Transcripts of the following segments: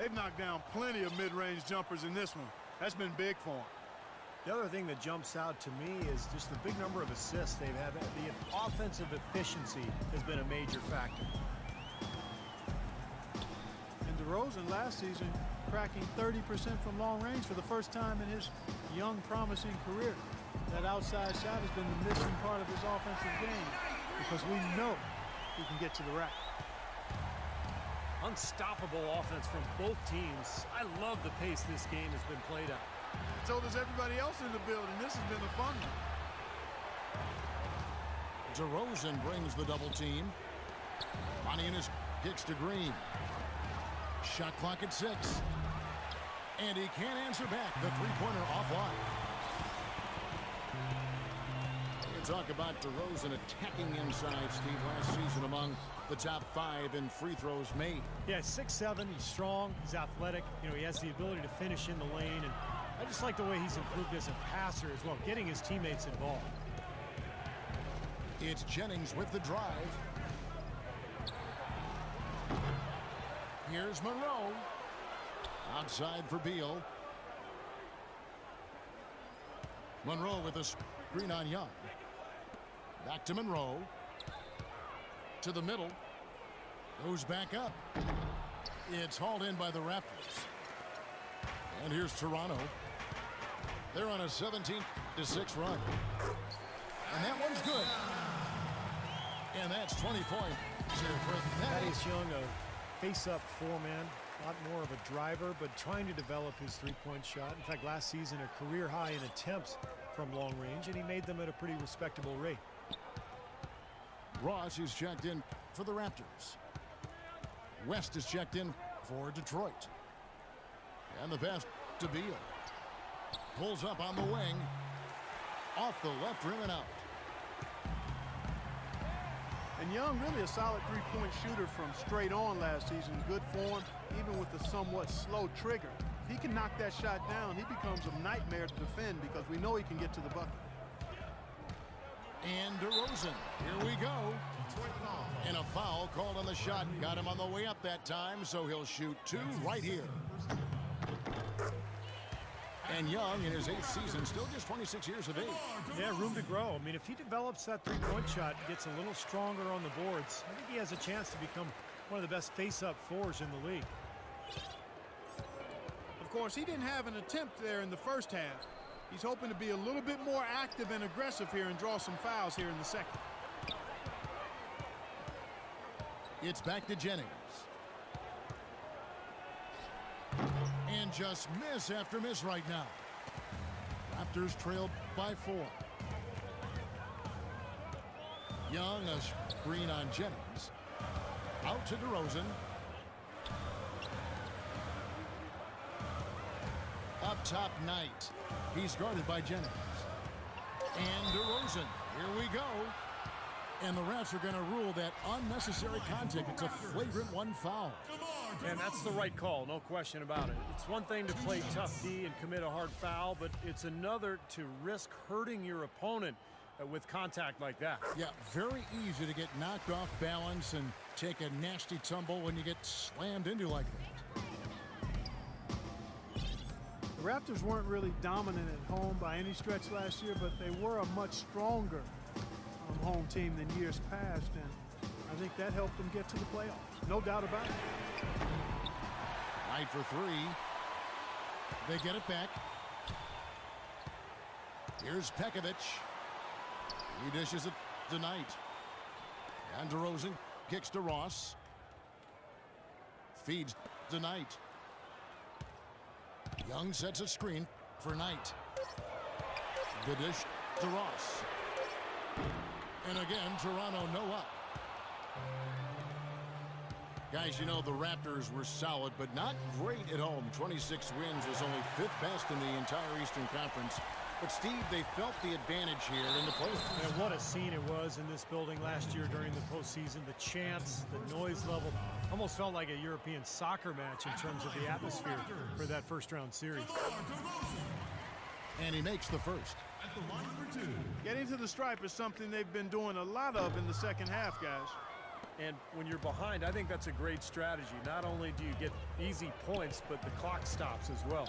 They've knocked down plenty of mid-range jumpers in this one. That's been big for them. The other thing that jumps out to me is just the big number of assists they've had. The offensive efficiency has been a major factor. And DeRozan last season cracking 30% from long range for the first time in his young, promising career. That outside shot has been the missing part of his offensive game because we know he can get to the rack. Unstoppable offense from both teams. I love the pace this game has been played at. So does everybody else in the building. This has been a fun one. DeRozan brings the double team. Montianis kicks to Green. Shot clock at 6. And he can't answer back. The three-pointer offline. You talk about DeRozan attacking inside, Steve, last season among the top 5 in free throws made. Yeah, 6'7", he's strong, he's athletic. You know, he has the ability to finish in the lane, and I just like the way he's improved as a passer as well, getting his teammates involved. It's Jennings with the drive. Here's Monroe. Outside for Beal. Monroe with a screen on Young. Back to Monroe. To the middle. Goes back up. It's hauled in by the Raptors. And here's Toronto. They're on a 17-6 run. And that one's good. And that's 20 points here for Thaddeus Young, a face-up four-man. A lot more of a driver, but trying to develop his three-point shot. In fact, last season, a career high in attempts from long range, and he made them at a pretty respectable rate. Ross is checked in for the Raptors. West is checked in for Detroit. And the pass to Beal. Pulls up on the wing. Off the left rim and out. And Young really a solid three-point shooter from straight on last season. Good form, even with the somewhat slow trigger. If he can knock that shot down, he becomes a nightmare to defend because we know he can get to the bucket. And DeRozan, here we go. And a foul called on the shot. Got him on the way up that time, so he'll shoot 2 right here. And Young, in his 8th season, still just 26 years of age. Yeah, room to grow. I mean, if he develops that three-point shot, gets a little stronger on the boards, I think he has a chance to become one of the best face-up fours in the league. Of course, he didn't have an attempt there in the first half. He's hoping to be a little bit more active and aggressive here and draw some fouls here in the second. It's back to Jennings. And just miss after miss right now. Raptors trailed by 4. Young, a screen on Jennings. Out to DeRozan. Up top, Knight. He's guarded by Jennings. And DeRozan. Here we go. And the refs are going to rule that unnecessary contact. It's a flagrant 1 foul. And that's the right call, no question about it. It's one thing to play tough D and commit a hard foul, but it's another to risk hurting your opponent with contact like that. Yeah, very easy to get knocked off balance and take a nasty tumble when you get slammed into like that. The Raptors weren't really dominant at home by any stretch last year, but they were a much stronger home team than years past, and I think that helped them get to the playoffs. No doubt about it. Knight for 3. They get it back. Here's Pekovic. He dishes it to Knight. And DeRozan kicks to Ross. Feeds to Knight. Young sets a screen for Knight. The dish to Ross. And again, Toronto no up. Guys, you know, the Raptors were solid, but not great at home. 26 wins was only 5th best in the entire Eastern Conference. But, Steve, they felt the advantage here in the postseason. And what a scene it was in this building last year during the postseason. The chants, the noise level, almost felt like a European soccer match in terms of the atmosphere for that first-round series. And he makes the first. At the line for 2. Getting to the stripe is something they've been doing a lot of in the second half, guys. And when you're behind, I think that's a great strategy. Not only do you get easy points, but the clock stops as well.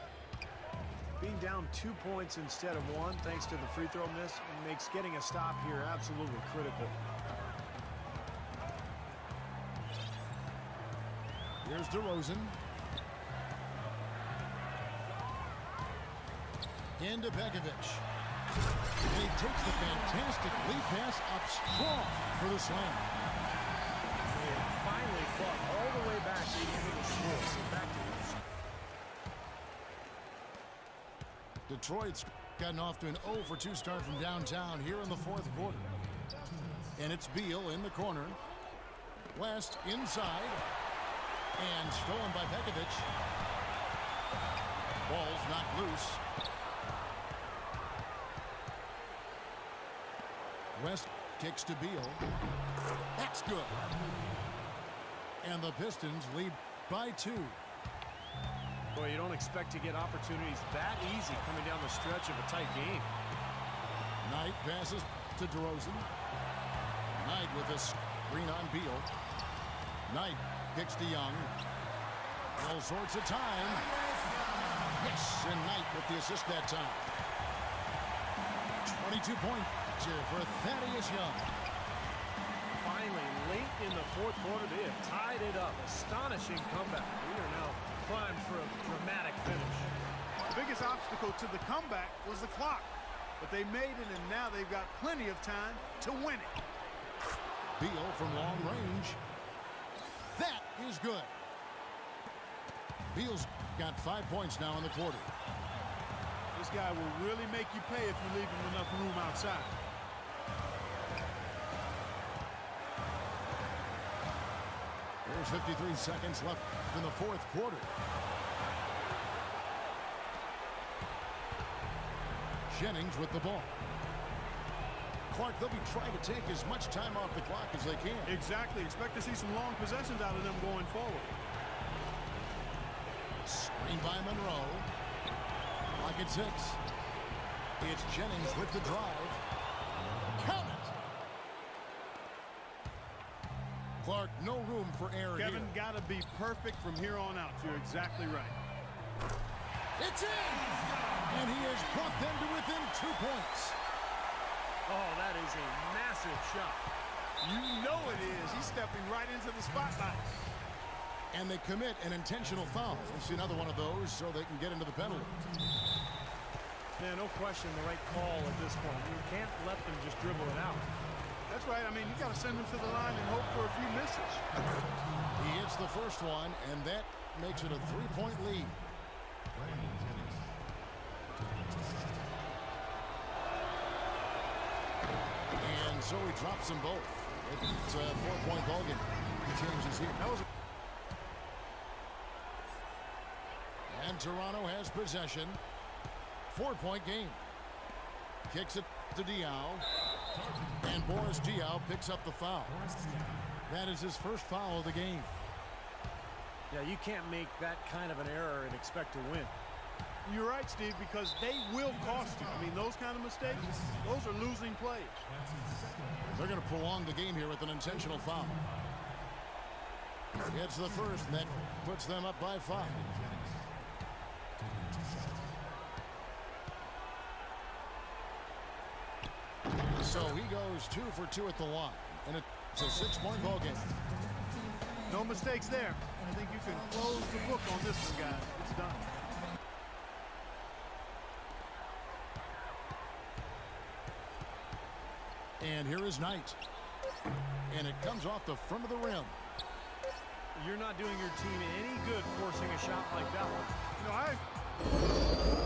Being down 2 points instead of 1, thanks to the free throw miss, makes getting a stop here absolutely critical. Here's DeRozan. Into Begovic. And he takes the fantastic lead pass up strong for the slam. They finally fought all the way back into the score. Back to Detroit's gotten off to an 0 for 2 start from downtown here in the fourth quarter. And it's Beal in the corner. West inside. And stolen by Begovic. Ball's knocked loose. West kicks to Beal. That's good. And the Pistons lead by 2. Boy, you don't expect to get opportunities that easy coming down the stretch of a tight game. Knight passes to DeRozan. Knight with a screen on Beal. Knight kicks to Young. All sorts of time. Yes, and Knight with the assist that time. 22 points here for Thaddeus Young. Finally, late in the fourth quarter, they have tied it up. Astonishing comeback. We are now primed for a dramatic finish. The biggest obstacle to the comeback was the clock, but they made it, and now they've got plenty of time to win it. Beal from long range. That is good. Beal's got 5 points now in the quarter. This guy will really make you pay if you leave him enough room outside. There's 53 seconds left in the fourth quarter. Jennings with the ball. Clark, they'll be trying to take as much time off the clock as they can. Exactly. Expect to see some long possessions out of them going forward. Screen by Monroe. Clock at 6. It's Jennings with the drive. Count it! Clark, no room for error Kevin, here. got to be perfect from here on out. You're exactly right. It's in! And he has brought them to within 2 points. Oh, that is a massive shot. You know it is. He's stepping right into the spotlight. And they commit an intentional foul. We'll see another one of those so they can get into the penalty. Yeah, no question the right call at this point. You can't let them just dribble it out. That's right. I mean, you got to send them to the line and hope for a few misses. He hits the first one, and that makes it a 3-point lead. And so he drops them both. It's a 4-point ball game. He changes here. That was And Toronto has possession. 4-point game. Kicks it to Diaw. And Boris Diaw picks up the foul. That is his first foul of the game. Yeah, you can't make that kind of an error and expect to win. You're right, Steve, because they will cost you. I mean, those kind of mistakes, those are losing plays. They're going to prolong the game here with an intentional foul. It's the first, and that puts them up by 5. So he goes 2 for 2 at the line, and it's a 6-point ball game. No mistakes there. I think you can close the book on this one, guys. It's done. And here is Knight. And it comes off the front of the rim. You're not doing your team any good forcing a shot like that one. You know,